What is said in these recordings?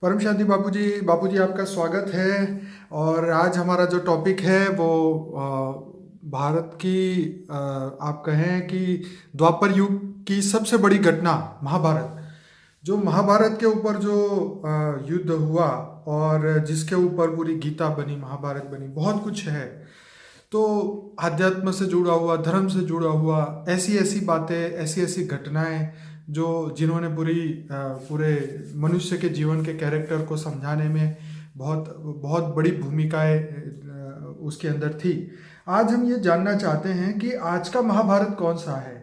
परम शांति बापूजी आपका स्वागत है। और आज हमारा जो टॉपिक है वो भारत की आप कहें कि द्वापर युग की सबसे बड़ी घटना महाभारत। जो महाभारत के ऊपर जो युद्ध हुआ और जिसके ऊपर पूरी गीता बनी, महाभारत बनी, बहुत कुछ है। तो आध्यात्म से जुड़ा हुआ, धर्म से जुड़ा हुआ, ऐसी ऐसी बातें, ऐसी ऐसी घटनाएं जो जिन्होंने पूरे मनुष्य के जीवन के कैरेक्टर को समझाने में बहुत बहुत बड़ी भूमिकाएं उसके अंदर थी। आज हम ये जानना चाहते हैं कि आज का महाभारत कौन सा है।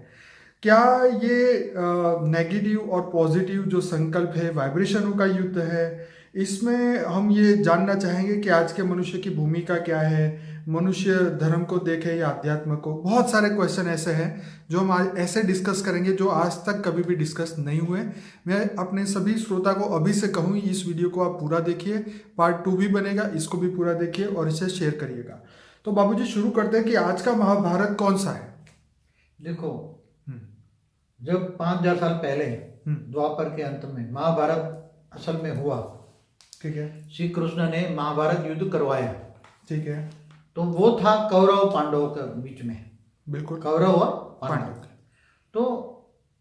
क्या ये नेगेटिव और पॉजिटिव जो संकल्प है, वाइब्रेशनों का युद्ध है, इसमें हम ये जानना चाहेंगे कि आज के मनुष्य की भूमिका क्या है, मनुष्य धर्म को देखे या अध्यात्म को। बहुत सारे क्वेश्चन ऐसे हैं जो हम आज ऐसे डिस्कस करेंगे जो आज तक कभी भी डिस्कस नहीं हुए। मैं अपने सभी श्रोता को अभी से कहूँ, इस वीडियो को आप पूरा देखिए, पार्ट 2 भी बनेगा, इसको भी पूरा देखिए और इसे शेयर करिएगा। तो बाबूजी शुरू करते हैं कि आज का महाभारत कौन सा है। देखो, जब 5000 साल पहले द्वापर के अंत में महाभारत असल में हुआ, ठीक है, श्री कृष्ण ने महाभारत युद्ध करवाया, ठीक है, तो वो था कौरव पांडवों के बीच में। बिल्कुल, कौरव और पांडव। तो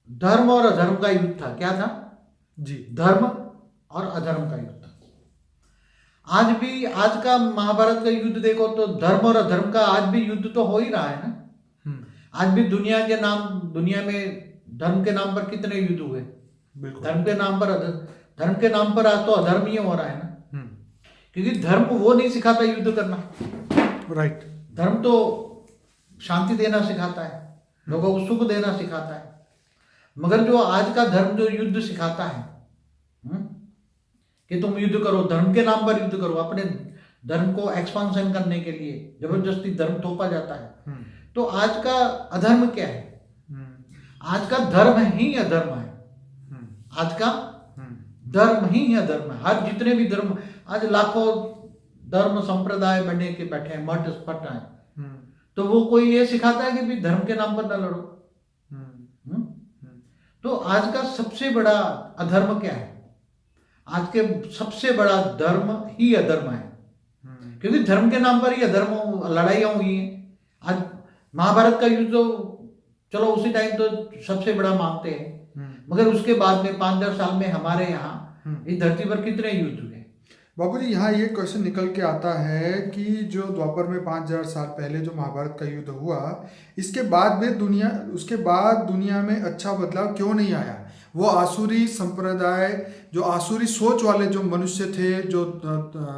धर्म और अधर्म का युद्ध था। क्या था जी? धर्म और अधर्म का युद्ध था। आज भी आज का महाभारत का युद्ध देखो तो धर्म और अधर्म का आज भी युद्ध तो हो ही रहा है ना। आज भी दुनिया में धर्म के नाम पर कितने युद्ध हुए। धर्म के नाम पर आज तो अधर्म ही हो रहा है ना। क्योंकि धर्म वो नहीं सिखाता युद्ध करना, राइट। धर्म तो शांति देना सिखाता है, लोगों को सुख देना सिखाता है। मगर जो आज का धर्म जो युद्ध सिखाता है कि तुम युद्ध करो, धर्म के नाम पर युद्ध करो, अपने धर्म को एक्सपांशन करने के लिए जबरदस्ती धर्म थोपा जाता है। तो आज का अधर्म क्या है? आज का धर्म ही अधर्म है। आज का धर्म ही अधर्म है। आज जितने भी धर्म, आज लाखों धर्म संप्रदाय बने के बैठे हैं, मठ स्फट हैं, तो वो कोई ये सिखाता है कि भी धर्म के नाम पर न लड़ो। तो आज का सबसे बड़ा अधर्म क्या है? आज के सबसे बड़ा धर्म ही अधर्म है, क्योंकि धर्म के नाम पर ही अधर्म लड़ाइयां हुई हैं। आज महाभारत का युद्ध तो चलो उसी टाइम तो सबसे बड़ा मानते हैं, मगर उसके बाद में 5000 साल में हमारे यहाँ इस धरती पर कितने युद्ध हुए? बाबूजी यहाँ ये क्वेश्चन निकल के आता है कि जो द्वापर में 5000 साल पहले जो महाभारत का युद्ध हुआ, उसके बाद दुनिया में अच्छा बदलाव क्यों नहीं आया? वो आसुरी संप्रदाय, जो आसुरी सोच वाले जो मनुष्य थे, जो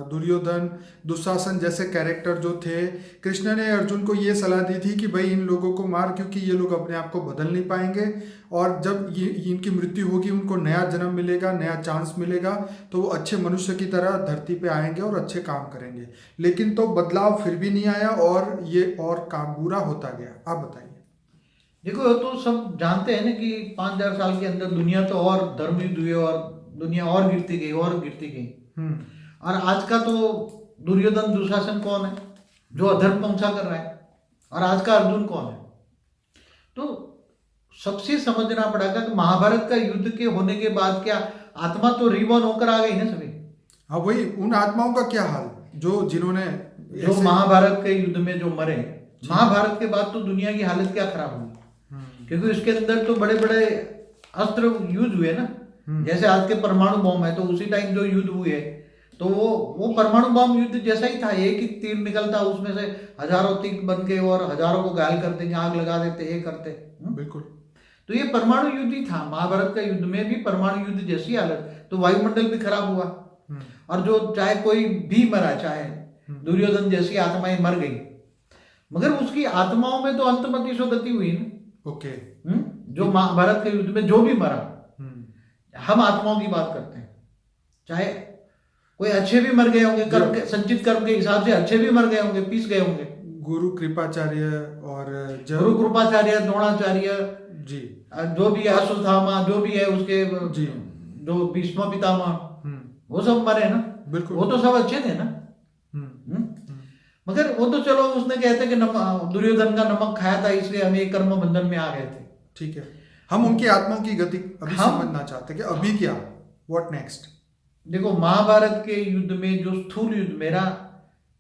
दुर्योधन, दुशासन जैसे कैरेक्टर जो थे, कृष्ण ने अर्जुन को ये सलाह दी थी कि भाई इन लोगों को मार, क्योंकि ये लोग अपने आप को बदल नहीं पाएंगे और जब इनकी मृत्यु होगी उनको नया जन्म मिलेगा, नया चांस मिलेगा, तो वो अच्छे मनुष्य की तरह धरती पे आएंगे और अच्छे काम करेंगे। लेकिन तो बदलाव फिर भी नहीं आया और ये और काम बुरा होता गया। आप बताइए। देखो, तो सब जानते हैं ना कि 5000 साल के अंदर दुनिया तो और धर्म युद्ध हुए और दुनिया और गिरती गई। और आज का तो दुर्योधन दुशासन कौन है जो अधर्म पहुंचा कर रहा है, और आज का अर्जुन कौन है? तो सबसे समझना पड़ेगा कि महाभारत का युद्ध के होने के बाद क्या आत्मा तो रिबॉर्न होकर आ गई ना सभी। हाँ, वही उन आत्माओं का क्या हाल जो महाभारत के युद्ध में जो मरे। महाभारत के बाद तो दुनिया की हालत क्या खराब हुई, क्योंकि उसके अंदर तो बड़े बड़े अस्त्र युद्ध हुए ना। जैसे आज के परमाणु बम है, तो उसी टाइम जो युद्ध हुए तो वो परमाणु बम युद्ध जैसा ही था। एक ही तीर निकलता, उसमें से हजारों तीर बन के और हजारों को घायल कर देंगे, आग लगा देते, ये करते। बिल्कुल। तो ये परमाणु युद्ध ही था। महाभारत का युद्ध में भी परमाणु युद्ध जैसी हालत, तो वायुमंडल भी खराब हुआ। और जो चाहे कोई भी मरा, चाहे दुर्योधन जैसी आत्माएं मर गई, मगर उसकी आत्माओं में तो अंतमति गति हुई ना। ओके। जो महाभारत के युद्ध में जो भी मरा, हम आत्माओं की बात करते हैं। चाहे कोई अच्छे भी मर गए होंगे, कर्म के संचित कर्म के हिसाब से अच्छे भी मर गए होंगे, पीस गए होंगे। गुरु कृपाचार्य और द्रोणाचार्य जी, जो भी है, अश्वत्थामा जो भी है, उसके जी जो भीष्म पितामह, वो सब मरे ना। बिल्कुल, वो तो सब अच्छे थे ना। मगर वो तो चलो उसने कहते कि दुर्योधन का नमक खाया था इसलिए हम एक कर्म बंधन में आ गए थे। ठीक है, हम उनकी आत्माओं की गति अभी समझना चाहते हैं कि अभी क्या, व्हाट नेक्स्ट। देखो, महाभारत के युद्ध में जो स्थूल युद्ध, मेरा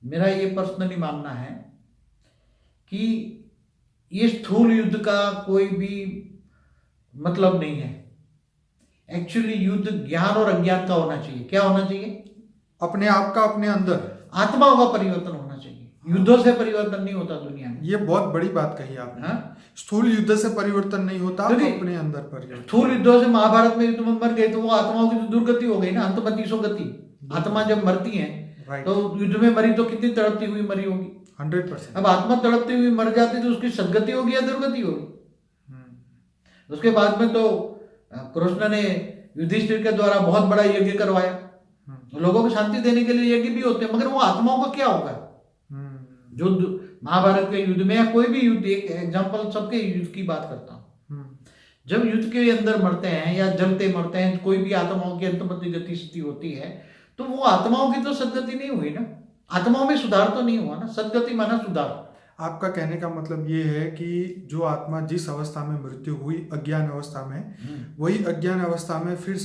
मेरा ये पर्सनली मानना है कि ये स्थूल युद्ध का कोई भी मतलब नहीं है। एक्चुअली युद्ध ज्ञान और अज्ञान का होना चाहिए। क्या होना चाहिए? अपने आप का, अपने अंदर आत्माओं का परिवर्तन होना चाहिए। युद्धों से परिवर्तन नहीं होता दुनिया में। ये बहुत बड़ी बात कही आपने। हाँ? स्थूल युद्ध से परिवर्तन नहीं होता, क्योंकि अपने अंदर परिवर्तन। स्थूल युद्धों से महाभारत में युद्ध में मर गए तो वो आत्माओं की तो दुर्गति हो गई ना, अंतमतीसो गति। आत्मा जब मरती है राइट, तो युद्ध में मरी तो कितनी तड़पती हुई मरी होगी? 100%। अब आत्मा तड़पती हुई मर जाती तो उसकी सदगति होगी या दुर्गति होगी? उसके बाद में तो कृष्ण ने युधिष्ठिर के द्वारा बहुत बड़ा यज्ञ करवाया। लोगों को शांति देने के लिए यज्ञ भी होते हैं, मगर वो आत्माओं को क्या होगा? जो महाभारत के युद्ध में या कोई भी युद्ध, एक एग्जांपल सबके युद्ध की बात करता हूँ, जब युद्ध के अंदर मरते हैं या जलते मरते हैं, कोई भी आत्माओं की अंतमति गति स्थिति होती है, तो वो आत्माओं की तो सदगति नहीं हुई ना, आत्माओं में सुधार तो नहीं हुआ ना। सदगति माना सुधार। आपका कहने का मतलब ये है कि जो आत्मा जिस अवस्था में मृत्यु हुई, अज्ञान अवस्था में, वही अज्ञान अवस्था में फिर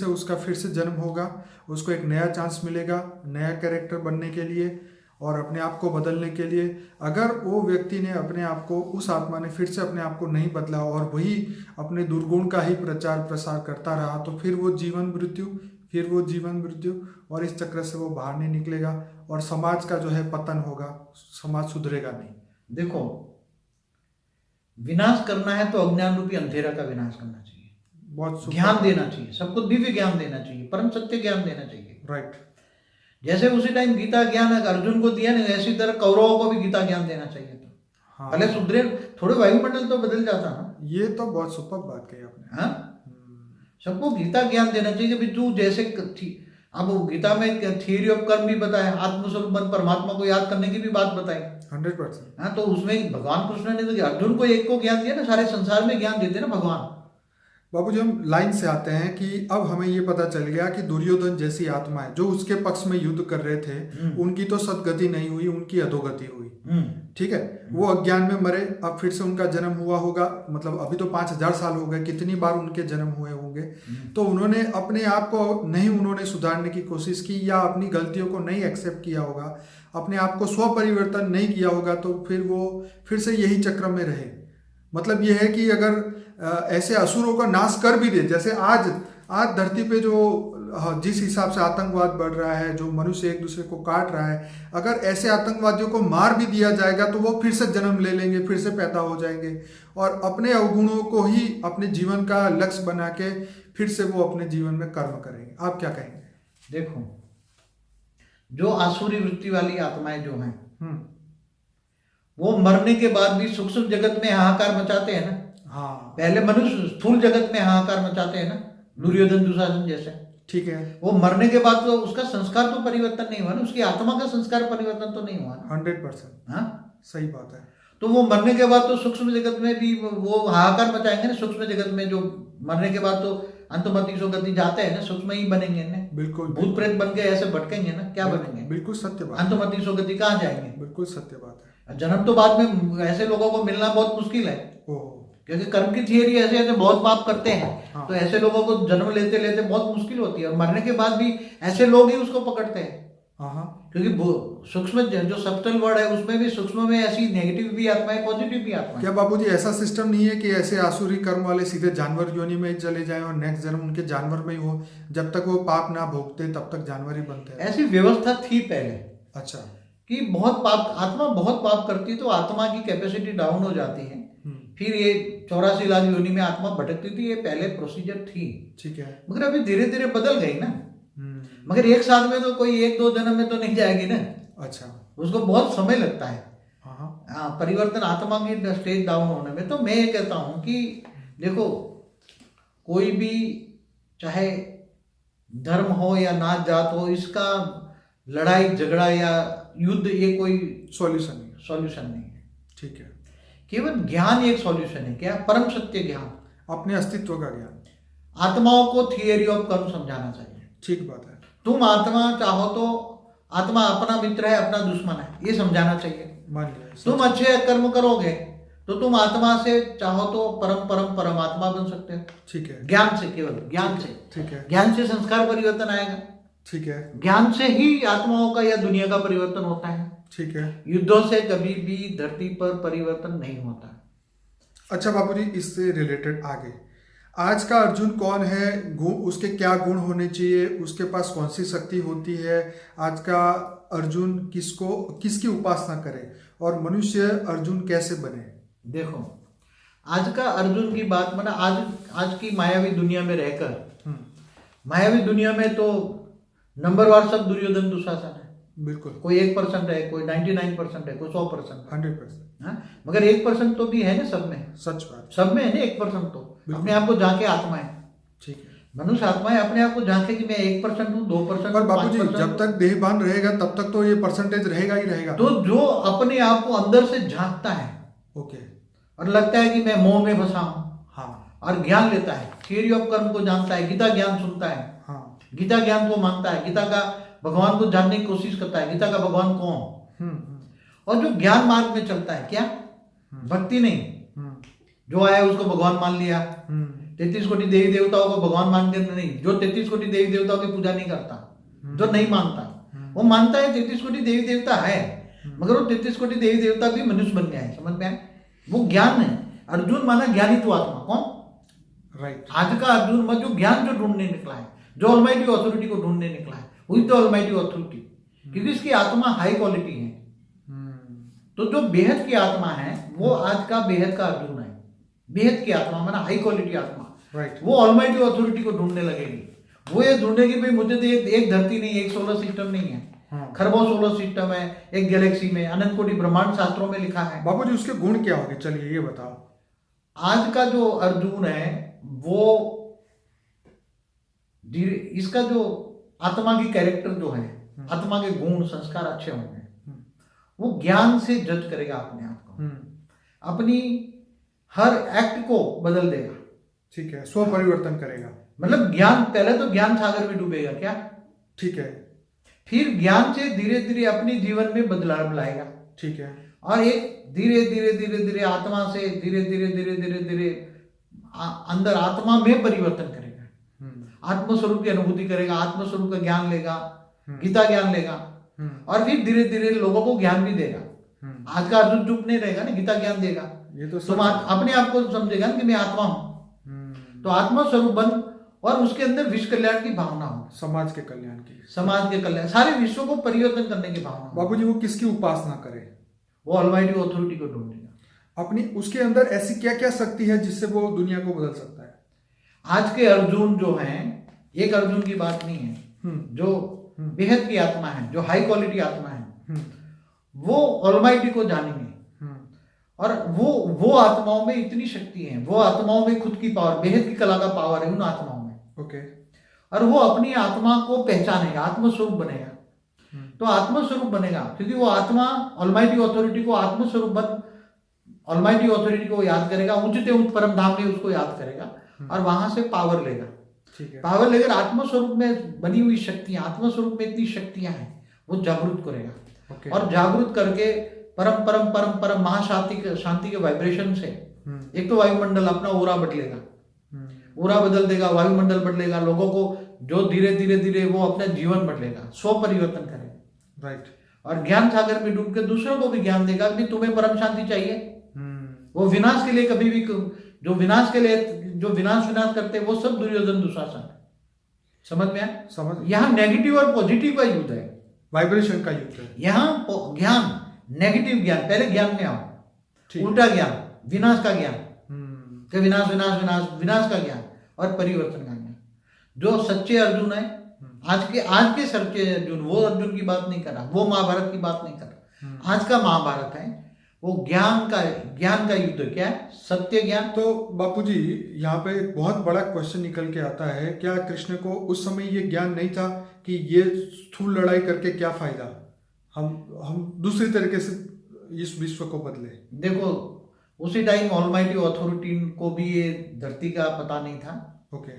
से जन्म होगा, उसको एक नया चांस मिलेगा नया कैरेक्टर बनने के लिए और अपने आप को बदलने के लिए। अगर वो व्यक्ति ने अपने आप को, उस आत्मा ने फिर से अपने आप को नहीं बदला और वही अपने दुर्गुण का ही प्रचार प्रसार करता रहा, तो फिर वो जीवन मृत्यु और इस चक्र से वो बाहर नहीं निकलेगा और समाज का जो है पतन होगा, समाज सुधरेगा नहीं। देखो, विनाश करना है तो अज्ञान रूपी अंधेरा का विनाश करना चाहिए, बहुत ज्ञान देना चाहिए, सबको दिव्य ज्ञान देना चाहिए, परम सत्य ज्ञान देना चाहिए। राइट। जैसे उसी टाइम गीता ज्ञान अर्जुन को दिया ना, ऐसी तरह कौरवों को भी गीता ज्ञान देना चाहिए था। हाँ, भले सुधरे, थोड़े वायुमंडल तो बदल जाता ना। ये तो बहुत सुपर बात कही आपने। हाँ, सबको गीता ज्ञान देना चाहिए कि तू जैसे थी। अब गीता में थियरी ऑफ कर्म भी बताया, आत्मस्वरूप मन परमात्मा को याद करने की भी बात बताई। 100%। हाँ, तो उसमें भगवान कृष्ण ने तो अर्जुन को एक को ज्ञान दिया ना, सारे संसार में ज्ञान देते ना भगवान। बाबू जी, हम लाइन से आते हैं कि अब हमें ये पता चल गया कि दुर्योधन जैसी आत्माएं जो उसके पक्ष में युद्ध कर रहे थे, उनकी तो सदगति नहीं हुई, उनकी अधोगति हुई। ठीक है, वो अज्ञान में मरे, अब फिर से उनका जन्म हुआ होगा, मतलब अभी तो 5000 साल हो गए, कितनी बार उनके जन्म हुए होंगे। तो उन्होंने अपने आप को नहीं उन्होंने सुधारने की कोशिश की या अपनी गलतियों को नहीं एक्सेप्ट किया होगा, अपने आप को स्व परिवर्तन नहीं किया होगा, तो फिर वो फिर से यही चक्र में रहे। मतलब ये है कि अगर ऐसे असुरों का नाश कर भी दे, जैसे आज धरती पे जो जिस हिसाब से आतंकवाद बढ़ रहा है, जो मनुष्य एक दूसरे को काट रहा है, अगर ऐसे आतंकवादियों को मार भी दिया जाएगा तो वो फिर से जन्म ले लेंगे, फिर से पैदा हो जाएंगे और अपने अवगुणों को ही अपने जीवन का लक्ष्य बना के फिर से वो अपने जीवन में कर्म करेंगे। आप क्या कहेंगे? देखो, जो आसुरी वृत्ति वाली आत्माएं जो हैं, वो मरने के बाद भी सूक्ष्म जगत में हाहाकार मचाते हैं ना। हाँ, पहले मनुष्य स्थूल जगत में हाहाकार मचाते हैं ना, दुर्योधन दुशासन जैसे। ठीक है, वो मरने के बाद तो उसका संस्कार तो परिवर्तन नहीं हुआ ना, उसकी आत्मा का संस्कार परिवर्तन तो नहीं हुआ ना। 100%। हाँ, सही बात है। तो वो मरने के बाद तो सूक्ष्म जगत में भी वो हाहाकार मचाएंगे ना। सूक्ष्म जगत में जो मरने के बाद तो अंतमतीसो गति जाते हैं ना, सूक्ष्म ही बनेंगे ना। बिल्कुल, भूत प्रेत बन के ऐसे भटकेंगे ना, क्या बनेंगे? बिल्कुल सत्य बात। अंतमतीसो गति कहाँ जाएंगे? बिल्कुल सत्य बात है। जन्म तो बाद में ऐसे लोगों को मिलना बहुत मुश्किल है, क्योंकि कर्म की थियरी ऐसे ऐसे बहुत पाप करते हैं। हाँ। तो ऐसे लोगों को जन्म लेते लेते बहुत मुश्किल होती है और मरने के बाद भी ऐसे लोग ही उसको पकड़ते हैं। हाँ, क्योंकि सूक्ष्म जो सब्टल वर्ड है उसमें भी सूक्ष्म में ऐसी नेगेटिव भी आत्मा है, पॉजिटिव भी आत्मा है। क्या बाबूजी ऐसा सिस्टम नहीं है कि ऐसे आसुरी कर्म वाले सीधे जानवर योनि में ही चले जाएं और नेक्स्ट जन्म उनके जानवर में ही हो, जब तक वो पाप ना भोगते तब तक जानवर ही बनते हैं? ऐसी व्यवस्था थी पहले। अच्छा। कि बहुत पाप, आत्मा बहुत पाप करती तो आत्मा की कैपेसिटी डाउन हो जाती है, फिर ये 84 लाख योनि में आत्मा भटकती थी। ये पहले प्रोसीजर थी। ठीक है, मगर अभी धीरे धीरे बदल गई ना। मगर एक साथ में तो कोई 1-2 जन्म में तो नहीं जाएगी ना। अच्छा, उसको बहुत समय लगता है। हाँ, परिवर्तन आत्मा की स्टेज डाउन होने में। तो मैं ये कहता हूं कि देखो, कोई भी चाहे धर्म हो या नात जात हो, इसका लड़ाई झगड़ा या युद्ध ये कोई सॉल्यूशन नहीं है। ठीक है, केवल ज्ञान एक सॉल्यूशन है। क्या? परम सत्य ज्ञान, अपने अस्तित्व का ज्ञान। आत्माओं को थियरी ऑफ कर्म समझाना चाहिए। ठीक बात है। तुम आत्मा चाहो तो आत्मा अपना मित्र है, अपना दुश्मन है, ये समझाना चाहिए। मान लिया। तुम अच्छे कर्म करोगे तो तुम आत्मा से चाहो तो परमात्मा बन सकते हो। ठीक है, ज्ञान से, केवल ज्ञान से। ठीक है, ज्ञान से संस्कार परिवर्तन आएगा। ठीक है। ज्ञान से ही आत्माओं का या दुनिया का परिवर्तन होता है। ठीक है। युद्धों से कभी भी धरती पर परिवर्तन नहीं होता। अच्छा बापूजी, इससे रिलेटेड आगे, आज का अर्जुन कौन है, गुण उसके क्या गुण होने चाहिए, उसके पास कौन सी शक्ति होती है, आज का अर्जुन किसकी उपासना करे और मनुष्य अर्जुन कैसे बने? देखो, आज का अर्जुन की बात माना आज की मायावी दुनिया में रहकर, मायावी दुनिया में तो नंबरवार सब दुर्योधन दुशासन है। बिल्कुल। कोई 1% है, कोई 99% है, कोई 100%, 100%। मगर 1% तो भी है ना सब में। सच बात। सब में है ना 1% तो अपने आप को झांके आत्मा है। ठीक है। मनुष्य आत्मा है, अपने आप को झांके कि मैं 1% हूँ, 2%। पर बापूजी, जब तक देहभान रहेगा तब तक तो ये परसेंटेज रहेगा ही रहेगा। तो जो अपने आप को अंदर से झांकता है, ओके, और लगता है कि मैं मोह में फंसा हूं, हाँ, और ज्ञान लेता है, थियरी ऑफ कर्म को जानता है, गीता ज्ञान सुनता है, हाँ, गीता ज्ञान को मानता है, गीता का भगवान को जानने की कोशिश करता है, गीता का भगवान कौन, और जो ज्ञान मार्ग में चलता है, क्या भक्ति नहीं, जो आया उसको भगवान मान लिया, 33 कोटि देवी देवताओं को भगवान मानते नहीं, जो 33 कोटि देवी देवताओं की पूजा नहीं करता, जो नहीं मानता, वो मानता है 33 कोटि देवी देवता है, मगर वो 33 कोटि देवी देवता भी मनुष्य बन गया है। समझ में आए? वो ज्ञान है। अर्जुन माना ज्ञानित्व आत्मा। कौन? राइट। आज का अर्जुन में जो ज्ञान जो ढूंढने निकला है, जो ऑलमाइटी ऑथोरिटी को ढूंढने निकला है, वही तो ऑलमाइटी ऑथोरिटी, क्योंकि इसकी आत्मा हाई क्वालिटी है। तो जो बेहद की आत्मा है वो आज का बेहद का अर्जुन है। बेहद की आत्मा माना हाई क्वालिटी आत्मा, राइट। वो ऑलमाइटी ऑथोरिटी को ढूंढने लगेगी। वो ये ढूंढेगी भाई मुझे तो एक धरती नहीं, एक सोलर सिस्टम नहीं है, खरबों सोलर सिस्टम है, एक गैलेक्सी में अनंत कोटि ब्रह्मांड शास्त्रों में लिखा है। बापूजी, उसके गुण क्या होंगे, चलिए ये बताओ। आज का जो अर्जुन है वो इसका जो आत्मा की कैरेक्टर जो है, आत्मा के गुण संस्कार अच्छे होंगे, वो ज्ञान से जज करेगा अपने आप को, अपनी हर एक्ट को बदल देगा। ठीक है, स्व परिवर्तन करेगा। मतलब ज्ञान, पहले तो ज्ञान सागर में डूबेगा क्या, ठीक है, फिर ज्ञान से धीरे धीरे अपने जीवन में बदलाव लाएगा। ठीक है, और एक धीरे धीरे धीरे धीरे आत्मा से धीरे धीरे धीरे धीरे धीरे अंदर आत्मा में परिवर्तन करेगा, आत्मस्वरूप की अनुभूति करेगा, आत्मस्वरूप का ज्ञान लेगा, गीता ज्ञान लेगा, और फिर धीरे धीरे लोगों को ज्ञान भी देगा। आज का अर्जुन चुप नहीं रहेगा ना, गीता ज्ञान देगा, ये तो तुम अपने आप को समझेगा कि मैं आत्मा हूं। तो आत्मा स्वरूप बन, और उसके अंदर विश्व कल्याण की भावना हो, समाज के कल्याण की, समाज के कल्याण, सारे विश्व को परिवर्तन करने की भावना। बाबूजी, वो किसकी उपासना करे? वो ऑलमाइटी ऑथोरिटी को ढूंढेगा। अपनी उसके अंदर ऐसी क्या क्या शक्ति है जिससे वो दुनिया को बदल सकता है? आज के अर्जुन जो हैं, एक अर्जुन की बात नहीं है, जो बेहद की आत्मा है, जो हाई क्वालिटी आत्मा है, वो ऑलमाइटी को जानेंगे, और वो आत्माओं में इतनी शक्ति है, वो आत्माओं में खुद की पावर, बेहद की कला का पावर है उन आत्माओं में। ओके। और वो अपनी आत्मा को पहचानेगा, आत्मस्वरूप बनेगा। तो आत्मस्वरूप बनेगा क्योंकि वो आत्मा ऑलमाइटी ऑथोरिटी को आत्मस्वरूप बन, ऑलमाइटी ऑथोरिटी को याद करेगा, उच्चते उच्च परम धाम में उसको याद करेगा, और वहां से पावर लेगा। ठीक है। पावर लेकर आत्मस्वरूप में बनी हुई शक्तियां, आत्मस्वरूप में इतनी शक्तियां हैं, वो जागरूक करेगा। ओके। और जागरूक करके परम परम परम परम महाशांति के वाइब्रेशन से एक तो वायुमंडल अपना ओरा बदलेगा, ओरा बदल देगा, वायुमंडल बदलेगा, लोगों को जो धीरे धीरे धीरे वो अपना जीवन बदलेगा, स्व परिवर्तन करेगा। राइट। और ज्ञान सागर में डूब के दूसरों को भी ज्ञान देगा कि तुम्हें परम शांति चाहिए। वो विनाश के लिए कभी भी, जो विनाश के लिए जो विनाश करते हैं वो सब दुर्योधन दुशासन है। समझ में आया? समझ। यहाँ नेगेटिव और पॉजिटिव का युद्ध है, वाइब्रेशन का युद्ध है। यहाँ ज्ञान, नेगेटिव ज्ञान, पहले ज्ञान में आओ, उल्टा ज्ञान, विनाश का ज्ञान, कि विनाश विनाश विनाश, विनाश का ज्ञान और परिवर्तन का ज्ञान। जो सच्चे अर्जुन है, आज के सच्चे अर्जुन, वो अर्जुन की बात नहीं कर रहा, वो महाभारत की बात नहीं कर रहा, आज का महाभारत है, वो ज्ञान का युद्ध। क्या है? सत्य ज्ञान। तो बापूजी, यहाँ पे एक बहुत बड़ा क्वेश्चन निकल के आता है, क्या कृष्ण को उस समय ये ज्ञान नहीं था कि ये स्थूल लड़ाई करके क्या फायदा, हम दूसरी तरीके से इस विश्व को बदले? देखो, उसी टाइम ऑलमाइटी ऑथोरिटी को भी ये धरती का पता नहीं था। ओके।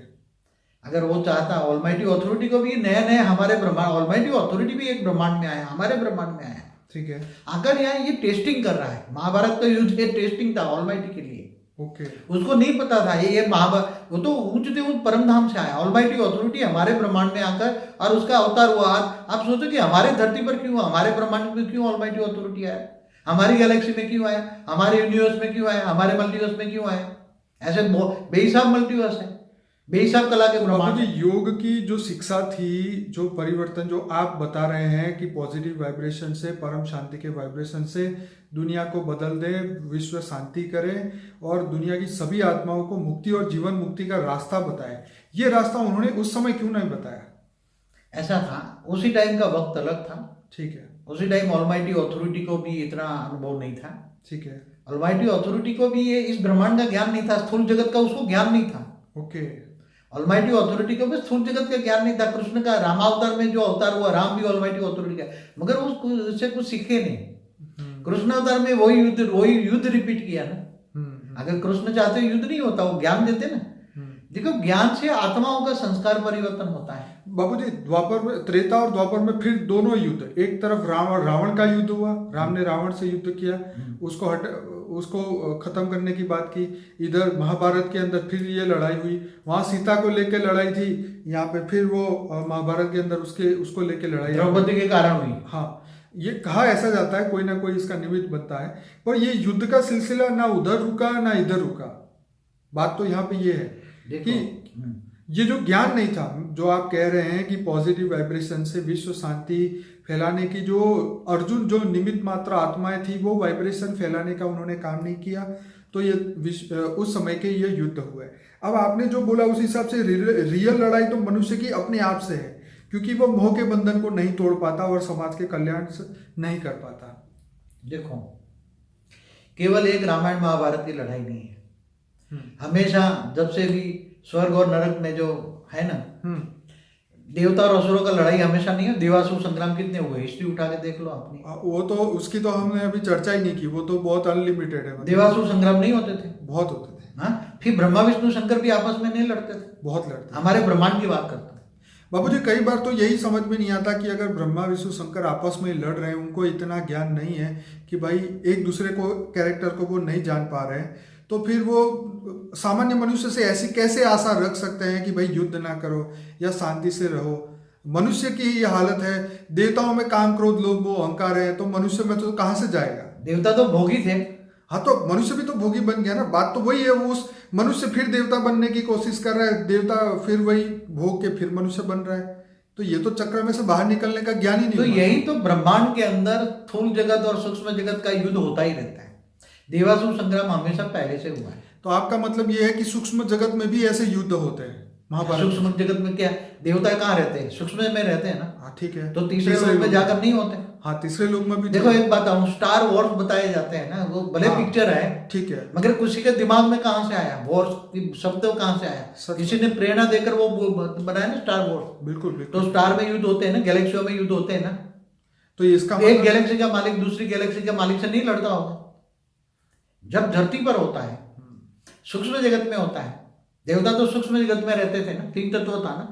अगर वो चाहता, ऑलमाइटी ऑथोरिटी को भी नए हमारे ब्रह्मांड, ऑलमाइटी ऑथोरिटी भी एक ब्रह्मांड में आया, हमारे ब्रह्मांड में आया। ठीक है। अगर यहाँ ये टेस्टिंग कर रहा है, महाभारत का युद्ध ये टेस्टिंग था ऑलमाइटी के लिए। ओके। उसको नहीं पता था ये महाभारत, वो तो ऊंचते ऊंच परम धाम से आया, ऑलमाइटी अथॉरिटी हमारे ब्रह्मांड में आकर और उसका अवतार हुआ। आप सोचो कि हमारे धरती पर क्यों, हमारे ब्रह्मांड में क्यों ऑलमाइटी अथॉरिटी आया, हमारी गैलेक्सी में क्यों आया, हमारे यूनिवर्स में क्यों आया, हमारे मल्टीवर्स में क्यों आया। ऐसे बेहिसाब मल्टीवर्स है, बेहिसाब कला के ब्रह्मांड। बाबूजी, योग की जो शिक्षा थी, जो परिवर्तन जो आप बता रहे हैं कि पॉजिटिव वाइब्रेशन से, परम शांति के वाइब्रेशन से दुनिया को बदल दे, विश्व शांति करे और दुनिया की सभी आत्माओं को मुक्ति और जीवन मुक्ति का रास्ता बताए, ये रास्ता उन्होंने उस समय क्यों नहीं बताया? ऐसा था, उसी टाइम का वक्त अलग था। ठीक है। उसी टाइम ऑलमाइटी अथॉरिटी को भी इतना अनुभव नहीं था। ठीक है। ऑलमाइटी अथॉरिटी को भी ये इस ब्रह्मांड का ज्ञान नहीं था, स्थूल जगत का उसको ज्ञान नहीं था। ओके। ऑलमाइटी अथॉरिटी को भी स्थूल जगत का ज्ञान नहीं था। कृष्ण का रामावतार में जो अवतार हुआ, राम भी ऑलमाइटी अथॉरिटी का, मगर उससे कुछ सीखे नहीं। कृष्ण अवतार में वही युद्ध रिपीट किया ना। अगर कृष्ण चाहते युद्ध नहीं होता, वो ज्ञान देते ना। देखो, ज्ञान से आत्माओं का संस्कार परिवर्तन होता है। बाबूजी, द्वापर में, त्रेता और द्वापर में फिर दोनों युद्ध, एक तरफ रावण का युद्ध हुआ, राम ने रावण से युद्ध किया, उसको खत्म करने की बात की। इधर महाभारत के अंदर फिर ये लड़ाई हुई, वहां सीता को लेके लड़ाई थी, यहाँ पे फिर वो महाभारत के अंदर उसको लेके लड़ाई, द्रौपदी के कारण हुई। हाँ, ये कहा ऐसा जाता है, कोई ना कोई इसका निमित्त बनता है, पर ये युद्ध का सिलसिला ना उधर रुका ना इधर रुका। बात तो यहाँ पे ये है कि ये जो ज्ञान नहीं था, जो आप कह रहे हैं कि पॉजिटिव वाइब्रेशन से विश्व शांति फैलाने की, जो अर्जुन जो निमित्त मात्र आत्माएं थी, वो वाइब्रेशन फैलाने का उन्होंने काम नहीं किया, तो ये उस समय के ये युद्ध हुए। अब आपने जो बोला उस हिसाब से रियल लड़ाई तो मनुष्य की अपने आप से है, क्योंकि वो मोह के बंधन को नहीं तोड़ पाता और समाज के कल्याण नहीं कर पाता। देखो, केवल एक रामायण महाभारत की लड़ाई नहीं है। हमेशा जब से भी स्वर्ग और नरक में जो है ना, देवता और असुरों का लड़ाई हमेशा नहीं है। देवासुर संग्राम कितने हुए, हिस्ट्री उठा के देख लो अपनी। वो तो उसकी तो हमने अभी चर्चा ही नहीं की, वो तो बहुत अनलिमिटेड है। देवासुर संग्राम नहीं होते थे? बहुत होते थे। हाँ, फिर ब्रह्मा विष्णु शंकर भी आपस में नहीं लड़ते थे? बहुत लड़ते। हमारे ब्रह्मांड की बात करते हैं बाबूजी। कई बार तो यही समझ में नहीं आता कि अगर ब्रह्मा विष्णु शंकर आपस में लड़ रहे हैं, उनको इतना ज्ञान नहीं है कि भाई एक दूसरे को, कैरेक्टर को वो नहीं जान पा रहे हैं, तो फिर वो सामान्य मनुष्य से ऐसी कैसे आशा रख सकते हैं कि भाई युद्ध ना करो या शांति से रहो। मनुष्य की ये हालत है, देवताओं में काम क्रोध लोभ मोह अहंकार है, तो मनुष्य में तो कहाँ से जाएगा? देवता तो भोगी थे। हाँ, तो मनुष्य भी तो भोगी बन गया ना। बात तो वही है, वो उस मनुष्य फिर देवता बनने की कोशिश कर रहा है, देवता फिर वही भोग के फिर मनुष्य बन रहा है, तो ये तो चक्र में से बाहर निकलने का ज्ञान ही नहीं। तो यही तो ब्रह्मांड के अंदर स्थूल जगत और सूक्ष्म जगत का युद्ध होता ही रहता है। देवासुर संग्राम हमेशा पहले से हुआ है। तो आपका मतलब ये है कि सूक्ष्म जगत में भी ऐसे युद्ध होते हैं? महाभारत सूक्ष्म जगत में क्या, देवता कहाँ रहते हैं? सूक्ष्म में रहते हैं ना। हाँ, ठीक है। तो तीसरे लोक में जाकर नहीं होते? हाँ, तीसरे लोक में भी। देखो, एक बात बताऊं, स्टार वॉर्स बताए जाते हैं ना, वो भले पिक्चर है, ठीक है, मगर किसी के दिमाग में कहाँ से आया वॉर्स शब्द, कहाँ से आया? किसी ने प्रेरणा देकर वो बनाया ना स्टार वॉर्स। बिल्कुल बिल्कुल। तो स्टार में युद्ध होते हैं ना, गैलेक्सियों में युद्ध होते हैं ना। तो इसका एक गैलेक्सी का मालिक दूसरी गैलेक्सी के मालिक से नहीं लड़ता होगा। जब धरती पर होता है, सूक्ष्म जगत में होता है। देवता तो सूक्ष्म जगत में रहते थे ना, तीन तत्व था ना।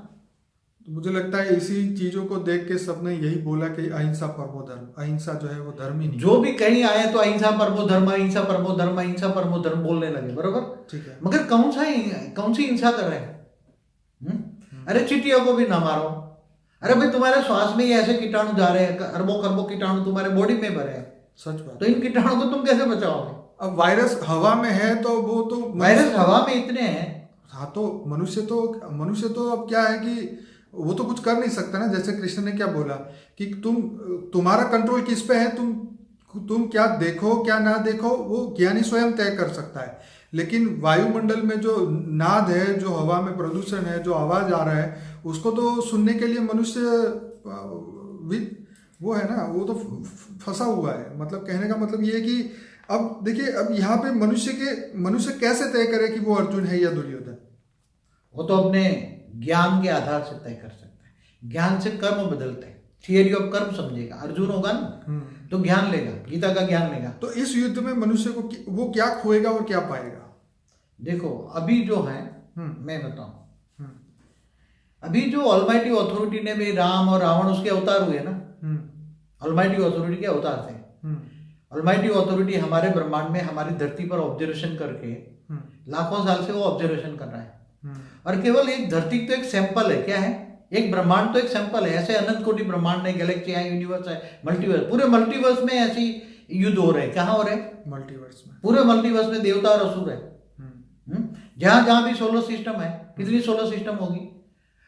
तो मुझे लगता है इसी चीजों को देख के सबने यही बोला कि अहिंसा परमो धर्म। अहिंसा जो है वो धर्म ही नहीं। जो भी कहीं आए तो अहिंसा परमो धर्म, अहिंसा परमो धर्म, अहिंसा परमो धर्म बोलने लगे, बरोबर? ठीक है, मगर कौन सी हिंसा कर रहे हैं? अरे चींटियों को भी ना मारो। अरे भाई, तुम्हारे श्वास में ही ऐसे कीटाणु जा रहे हैं, अरबों खरबों कीटाणु तुम्हारे बॉडी में भरे हैं। सच बात। तो इन कीटाणु को तुम कैसे बचाओगे? अब वायरस हवा में है तो वो तो वायरस हवा में इतने हैं। हाँ, तो मनुष्य तो अब क्या है कि वो तो कुछ कर नहीं सकता ना। जैसे कृष्ण ने क्या बोला कि तुम्हारा कंट्रोल किस पे है, तुम क्या देखो क्या ना देखो, वो ज्ञानी स्वयं तय कर सकता है। लेकिन वायुमंडल में जो नाद है, जो हवा में प्रदूषण है, जो आवाज आ रहा है, उसको तो सुनने के लिए मनुष्य वो है ना, वो तो फंसा हुआ है। मतलब कहने का मतलब ये है कि अब देखिए, अब यहाँ पे मनुष्य कैसे तय करे कि वो अर्जुन है या दुर्योधन? वो तो अपने ज्ञान के आधार से तय कर सकता है। ज्ञान से कर्म बदलते हैं। थियरी ऑफ कर्म समझेगा। अर्जुन होगा ना तो ज्ञान लेगा, गीता का ज्ञान लेगा। तो इस युद्ध में मनुष्य को वो क्या खोएगा और क्या पाएगा? देखो, अभी जो है, मैं बताऊं, अभी जो ऑलमाइटी अथॉरिटी ने भी, राम और रावण उसके अवतार हुए ना, ऑलमाइटी अथॉरिटी के अवतार थे। ऑलमाइटी अथॉरिटी हमारे ब्रह्मांड में, हमारी धरती पर ऑब्जर्वेशन करके लाखों साल से वो ऑब्जर्वेशन कर रहा है। और केवल एक धरती तो एक सैंपल है, क्या है, एक ब्रह्मांड तो एक सैंपल है। ऐसे अनंत कोटि ब्रह्मांड है, गैलेक्सी है, यूनिवर्स है, मल्टीवर्स, पूरे मल्टीवर्स में ऐसी युद्ध हो रहे हैं। कहाँ हो रहे हैं? मल्टीवर्स में। पूरे मल्टीवर्स में देवता और असुर है। जहां जहां भी सोलर सिस्टम है, कितनी सोलर सिस्टम होगी?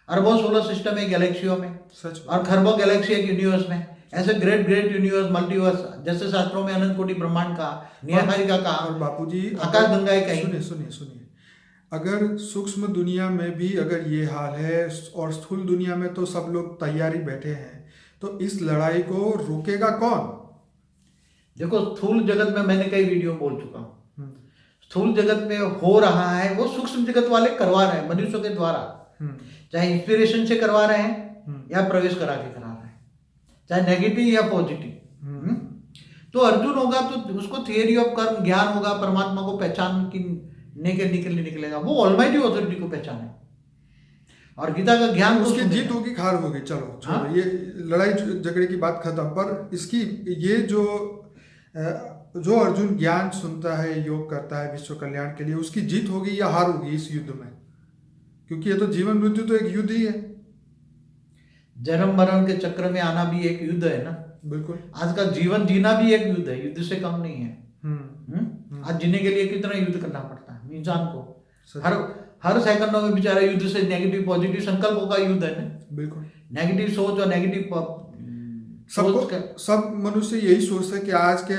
अरबों सोलर सिस्टम है गैलेक्सियों में, और खरबों गैलेक्सी एक यूनिवर्स में। ऐसे ग्रेट ग्रेट यूनिवर्स, मल्टीवर्स, जैसे शास्त्रों में अनंत कोटि ब्रह्मांड का, न्यायकारी का कहा, और बापूजी आकाश गंगा कहीं। सुनिए सुनिए सुनिए, अगर सूक्ष्म दुनिया में भी अगर ये हाल है और स्थूल दुनिया में तो सब लोग तैयारी बैठे हैं, तो इस लड़ाई को रोकेगा कौन? देखो, स्थूल जगत में मैंने कई वीडियो बोल चुका हूँ। स्थूल जगत में हो रहा है वो सूक्ष्म जगत वाले करवा रहे हैं मनुष्यों के द्वारा, चाहे इंस्पिरेशन से करवा रहे हैं या प्रवेश करा के करा रहे हैं, चाहे नेगेटिव या पॉजिटिव। तो अर्जुन होगा तो उसको थियरी ऑफ कर्म ज्ञान होगा, परमात्मा को पहचान की निकलेगा, वो ऑलमाइटी अथॉरिटी को पहचाने, और गीता का ज्ञान उसकी जीत होगी, हार होगी, चलो छोड़ो, ये लड़ाई झगड़े की बात खत्म। पर इसकी ये जो अर्जुन ज्ञान सुनता है, योग करता है विश्व कल्याण के लिए, उसकी जीत होगी या हार होगी इस युद्ध में? क्योंकि ये तो जीवन मृत्यु तो एक युद्ध ही है। जन्म मरण के चक्र में आना भी एक युद्ध है ना। बिल्कुल। आज का जीवन जीना भी एक युद्ध है, युद्ध से कम नहीं है। आज जीने के लिए कितना युद्ध करना पड़ता है इंसान को। हर सेकंडों में बेचारा युद्ध से, नेगेटिव पॉजिटिव संकल्पों का युद्ध है ना। बिल्कुल। नेगेटिव सोच और नेगेटिव सब मनुष्य यही सोचते हैं कि आज के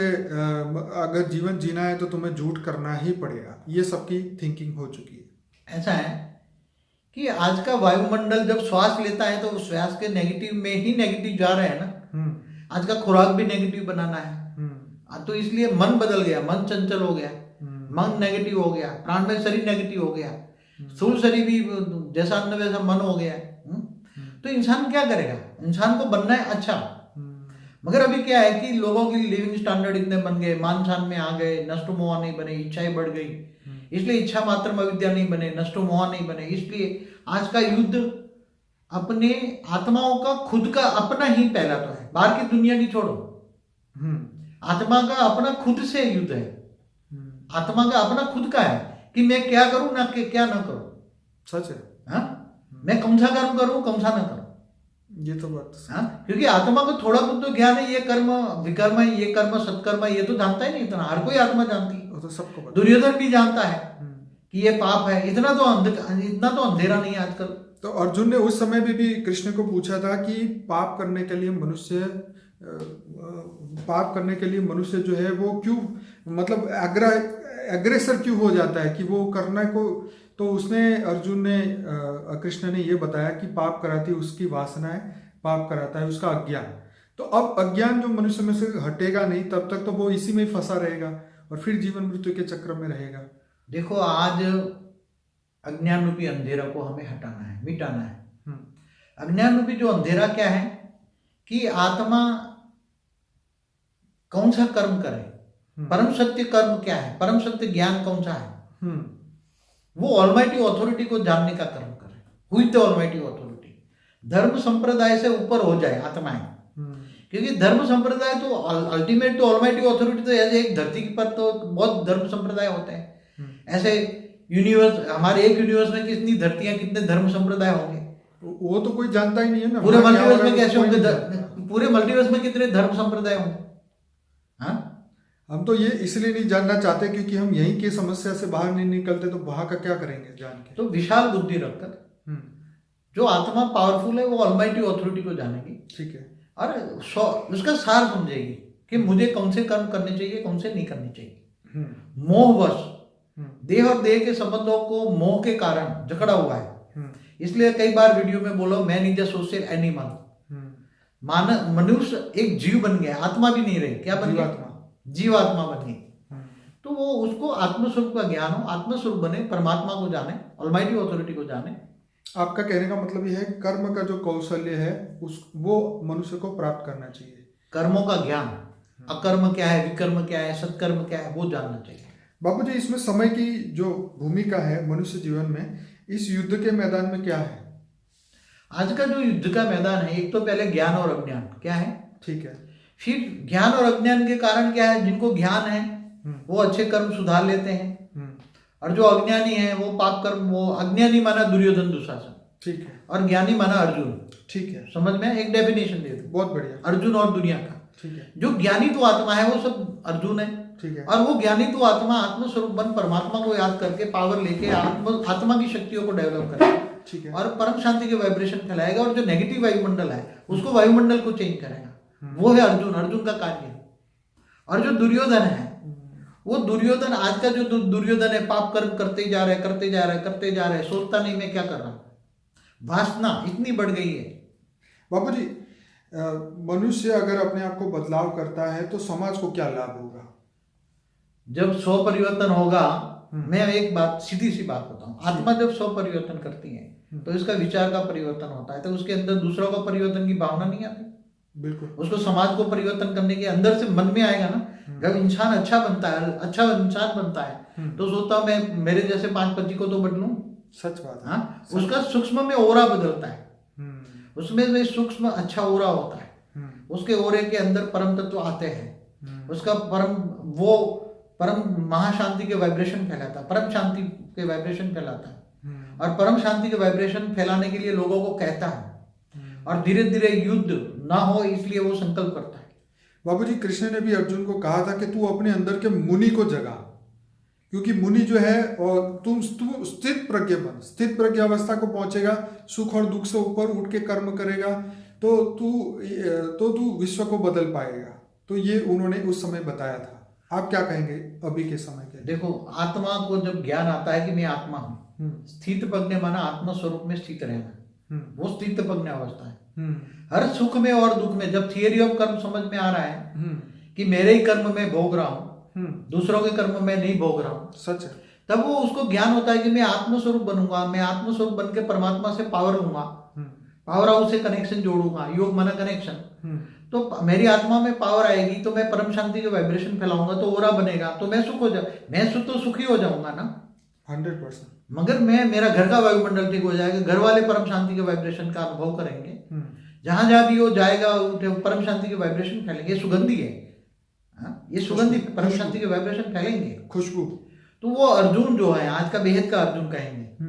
अगर जीवन जीना है तो तुम्हें झूठ करना ही पड़ेगा, ये सबकी थिंकिंग हो चुकी है। ऐसा है कि आज का वायुमंडल जब श्वास लेता है तो उस श्वास के नेगेटिव में ही नेगेटिव जा रहे हैं ना। आज का खुराक भी नेगेटिव बनाना है, तो इसलिए मन बदल गया, मन चंचल हो गया, मन नेगेटिव हो गया, प्राण में शरीर नेगेटिव हो गया, स्थूल शरीर भी जैसा अन्न वैसा मन हो गया। तो इंसान क्या करेगा? इंसान को बनना है अच्छा, मगर अभी क्या है कि लोगों की लिविंग स्टैंडर्ड इतने बन गए, मान शान में आ गए, नष्ट मोह नहीं बने, इच्छाएं बढ़ गई, इसलिए इच्छा मात्र में अविद्या नहीं बने, नष्ट मोह नहीं बने। इसलिए आज का युद्ध अपने आत्माओं का, खुद का अपना ही पहला तो है, बाहर की दुनिया की छोड़ो। आत्मा का अपना खुद से युद्ध है। आत्मा का अपना खुद का है कि मैं क्या करूं ना क्या ना करूं। सच है। हाँ, मैं कौन सा कर्म करूं, कौन सा ना करूं, ये तो बात। हाँ, क्योंकि आत्मा को थोड़ा बहुत तो ज्ञान है, ये कर्म विकर्म है, ये कर्म सत्कर्म है, ये तो जानता ही नहीं इतना। हर कोई आत्मा जानती है, तो सबको पता। दुर्योधन भी जानता है कि ये पाप है, इतना तो अंधेरा नहीं है आजकल। तो अर्जुन ने उस समय भी कृष्ण को पूछा था कि पाप करने के लिए मनुष्य जो है वो क्यों, मतलब एग्रेसर क्यों हो जाता है कि वो करने को। तो कृष्ण ने ये बताया कि पाप कराती है उसकी वासनाएं, पाप कराता है उसका अज्ञान। तो अब अज्ञान जो मनुष्य में से हटेगा नहीं, तब तक तो वो इसी में ही फंसा रहेगा और फिर जीवन मृत्यु के चक्र में रहेगा। देखो, आज अज्ञान रूपी अंधेरा को हमें हटाना है, मिटाना है। अज्ञान रूपी जो अंधेरा क्या है कि आत्मा कौन सा कर्म करे, परम सत्य कर्म क्या है, परम सत्य ज्ञान कौन सा है, वो ऑलमाइटी अथॉरिटी को जानने का कर्म करे। हुई तो ऑलमाइटी अथॉरिटी, धर्म संप्रदाय से ऊपर हो जाए आत्माएं, क्योंकि धर्म संप्रदाय तो अल्टीमेट तो ऑलमाइटी अथॉरिटी तो ऐसे एक धरती पर तो बहुत धर्म संप्रदाय होते हैं। ऐसे यूनिवर्स, हमारे एक यूनिवर्स में कितनी धरतियां, कितने धर्म संप्रदाय होंगे, वो तो कोई जानता ही नहीं है ना। पूरे मल्टीवर्स में कैसे होंगे, पूरे मल्टीवर्स में कितने धर्म संप्रदाय होंगे। हाँ, हम तो ये इसलिए नहीं जानना चाहते क्योंकि हम यहीं की समस्या से बाहर नहीं निकलते, तो वहां का क्या करेंगे जान के। तो विशाल बुद्धि रखकर जो आत्मा पावरफुल है वो ऑलमाइटी अथॉरिटी को जानेगी, ठीक है, और उसका सार समझेगी कि मुझे कौन से कर्म करने चाहिए, कौन से नहीं करने चाहिए। मोहवश देह और देह के संबंधों को मोह के कारण जकड़ा हुआ है। इसलिए कई बार वीडियो में बोलो, man is a social animal. मनुष्य एक जीव बन गया, आत्मा भी नहीं रही, क्या बन गया, जीवात्मा बन गई। तो वो उसको आत्मस्वरूप का ज्ञान हो, आत्मस्वरूप बने, परमात्मा को जाने, ऑलमाइटी अथॉरिटी को जाने। आपका कहने का मतलब यह है कर्म का जो कौशल्य है वो मनुष्य को प्राप्त करना चाहिए। कर्मों का ज्ञान, अकर्म क्या है, विकर्म क्या है, सत्कर्म क्या है, वो जानना चाहिए। बाबूजी, इसमें समय की जो भूमिका है मनुष्य जीवन में, इस युद्ध के मैदान में क्या है? आज का जो युद्ध का मैदान है, एक तो पहले ज्ञान और अज्ञान क्या है, ठीक है। फिर ज्ञान और अज्ञान के कारण क्या है, जिनको ज्ञान है वो अच्छे कर्म सुधार लेते हैं और जो अज्ञानी है वो पाप कर्म, वो अज्ञानी माना दुर्योधन दुशासन, ठीक है, और ज्ञानी माना अर्जुन। ठीक है, समझ में एक डेफिनेशन दे दो बहुत बढ़िया, अर्जुन और दुनिया का। ठीक है, जो ज्ञानी तो आत्मा है वो सब अर्जुन है, ठीक है, और वो ज्ञानी तो आत्मा आत्मस्वरूप बन परमात्मा को याद करके पावर लेके आत्मा की शक्तियों को डेवलप करेगा, ठीक है, और परम शांति के वाइब्रेशन फैलाएगा, और जो नेगेटिव वायुमंडल है उसको वायुमंडल को चेंज करेगा। वो है अर्जुन, अर्जुन का कार्य। और जो दुर्योधन है वो दुर्योधन, आज का जो दुर्योधन है, पाप कर्म करते जा रहे करते जा रहे करते जा रहे, सोचता नहीं मैं क्या कर रहा हूं। वासना इतनी बढ़ गई है। बाबूजी, मनुष्य अगर अपने आप को बदलाव करता है तो समाज को क्या लाभ होगा? जब स्व परिवर्तन होगा, मैं एक बात सीधी सी बात बताऊं, आत्मा जब स्व परिवर्तन करती है तो इसका विचार का परिवर्तन होता है, तो उसके अंदर दूसरों का परिवर्तन की भावना नहीं आती। बिल्कुल, उसको समाज को परिवर्तन करने के अंदर से मन में आएगा ना। जब इंसान अच्छा बनता है, अच्छा इंसान बनता है, तो सोचता हूं मैं मेरे जैसे 5-25 को तो बदलूं। सच बात है। हाँ, उसका सूक्ष्म में ओरा बदलता है, उसमें सूक्ष्म अच्छा ओरा होता है, उसके ओरे के अंदर परम तत्व आते हैं, उसका वो परम महाशांति के वाइब्रेशन फैलाता है, परम शांति के वाइब्रेशन फैलाता है, और परम शांति के वाइब्रेशन फैलाने के लिए लोगों को कहता है, और धीरे धीरे युद्ध ना हो इसलिए वो संकल्प करता है। बाबूजी, कृष्ण ने भी अर्जुन को कहा था कि तू अपने अंदर के मुनि को जगा, क्योंकि मुनि जो है, और तू स्थित प्रज्ञ बन, स्थित प्रज्ञ अवस्था को पहुंचेगा, सुख और दुख से ऊपर उठ के कर्म करेगा, तो तू विश्व को बदल पाएगा। तो ये उन्होंने उस समय बताया था। आप क्या कहेंगे अभी के समय के? देखो, आत्मा को जब ज्ञान आता है कि मैं आत्मा हूं, स्थित प्रज्ञ माना आत्मा स्वरूप में स्थित रहना, वो स्थित प्रज्ञ अवस्था है। हर सुख में और दुख में जब थियरी ऑफ कर्म समझ में आ रहा है कि मेरे ही कर्म में भोग रहा हूं, दूसरों के कर्म में नहीं भोग रहा हूं, सच है, तब वो उसको ज्ञान होता है कि मैं आत्मस्वरूप बनूंगा, मैं आत्मस्वरूप बन के परमात्मा से पावर लूंगा, पावर हाउस से कनेक्शन जोड़ूंगा, योग माना कनेक्शन, तो मेरी आत्मा में पावर आएगी, तो मैं परम शांति के वाइब्रेशन फैलाऊंगा, तो ओरा बनेगा, तो मैं तो सुखी हो जाऊंगा ना 100%। मगर मेरा घर का वायुमंडल ठीक हो जाएगा, घर वाले परम शांति के वाइब्रेशन का अनुभव करेंगे, जहां जहां भी वो जाएगा परम शांति के वाइब्रेशन फैलेंगे। सुगंधी है, ये सुगंधी परम शांति के वाइब्रेशन फैलेंगे, खुशबू। तो वो अर्जुन जो है आज का बेहद का अर्जुन कहेंगे,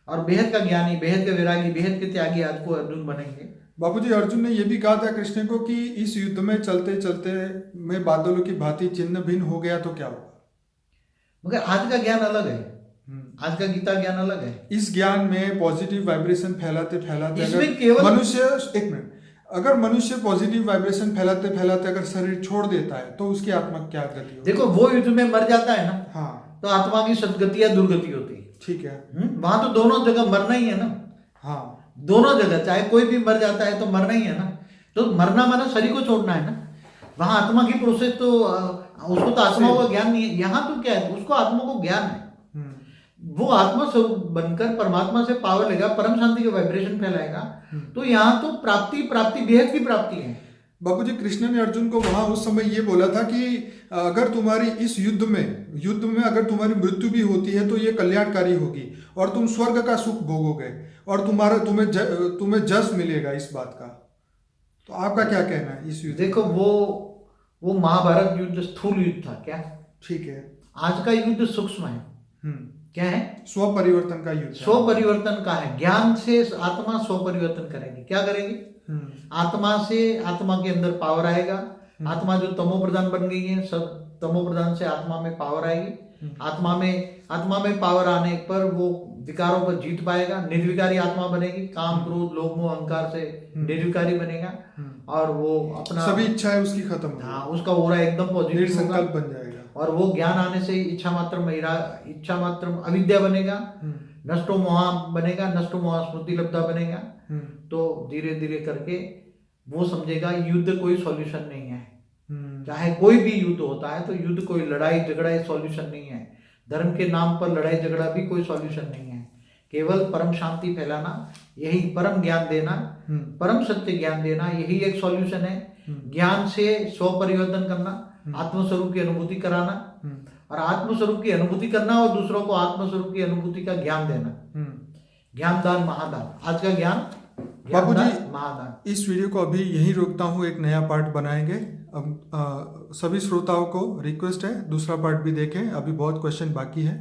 और बेहद का ज्ञानी, बेहद का विरागी, बेहद के त्यागी आज को अर्जुन बनेंगे। बाबूजी, अर्जुन ने यह भी कहा था कृष्ण को कि इस युद्ध में चलते चलते मैं बादलों की भांति छिन्न भिन्न हो गया तो क्या होगा? मगर आज का ज्ञान अलग है, आज का गीता ज्ञान अलग है। इस ज्ञान में पॉजिटिव वाइब्रेशन फैलाते फैलाते इसमें केवल मनुष्य, एक मिनट, अगर मनुष्य पॉजिटिव वाइब्रेशन फैलाते फैलाते अगर शरीर छोड़ देता है तो उसकी आत्मा क्या गति होगी? देखो, वो युद्ध में मर जाता है ना, हाँ, तो आत्मा की सदगति या दुर्गति होती है। ठीक है, वहां तो दोनों जगह मरना ही है ना। हाँ, दोनों जगह चाहे कोई भी मर जाता है तो मरना ही है ना। तो मरना माना शरीर को छोड़ना है ना। वहां आत्मा की प्रोसेस तो उसको तो आत्मा का ज्ञान नहीं है। यहाँ तो क्या है, उसको आत्मा को ज्ञान है। वो आत्मा स्वरूप बनकर परमात्मा से पावर लेगा, परम शांति के वाइब्रेशन फैलाएगा। तो यहाँ तो प्राप्ति बेहद की प्राप्ति है। बाबूजी, कृष्ण ने अर्जुन को वहां उस समय ये बोला था कि अगर तुम्हारी इस युद्ध में अगर तुम्हारी मृत्यु भी होती है तो ये कल्याणकारी होगी और तुम स्वर्ग का सुख भोगोगे और तुम्हें जस मिलेगा इस बात का। तो आपका क्या कहना है इस युद्ध? देखो, वो महाभारत युद्ध स्थूल युद्ध था क्या? ठीक है। आज का युद्ध सूक्ष्म है। क्या है? स्व परिवर्तन का युद्ध। स्व परिवर्तन का है। ज्ञान से आत्मा स्व परिवर्तन करेगी। क्या करेगी? आत्मा से आत्मा के अंदर पावर आएगा। आत्मा जो तमो प्रधान बन गई है, सब तमो प्रधान से आत्मा में पावर आएगी। आत्मा में पावर आने पर वो विकारों पर जीत पाएगा। निर्विकारी आत्मा बनेगी। काम, क्रोध, लोभ, मोह, अहंकार से निर्विकारी बनेगा और वो अपना सभी इच्छाएं उसकी खत्म। हाँ, उसका ओरा एकदम पॉजिटिव संकल्प बन जाएगा। और वो ज्ञान आने से इच्छा मात्र अविद्या बनेगा, नष्टो मोहा बनेगा, नष्टो मोहा स्मृति लब्धा बनेगा। तो धीरे धीरे करके वो समझेगा युद्ध कोई सॉल्यूशन नहीं है। चाहे कोई भी युद्ध होता है तो युद्ध कोई लड़ाई झगड़ा सॉल्यूशन नहीं है। धर्म के नाम पर लड़ाई झगड़ा भी कोई सॉल्यूशन नहीं है। केवल परम शांति फैलाना, यही परम ज्ञान देना, परम सत्य ज्ञान देना, यही एक सॉल्यूशन है। ज्ञान से स्व परिवर्तन करना, आत्मस्वरूप की अनुभूति कराना, और आत्मस्वरूप की अनुभूति करना और दूसरों को आत्मस्वरूप की अनुभूति का ज्ञान देना। ज्ञानदान महादान। आज का ज्ञान बाबूजी, महादान। इस वीडियो को अभी यहीं रोकता हूँ, एक नया पार्ट बनाएंगे। अब सभी श्रोताओं को रिक्वेस्ट है दूसरा पार्ट भी देखें, अभी बहुत क्वेश्चन बाकी है।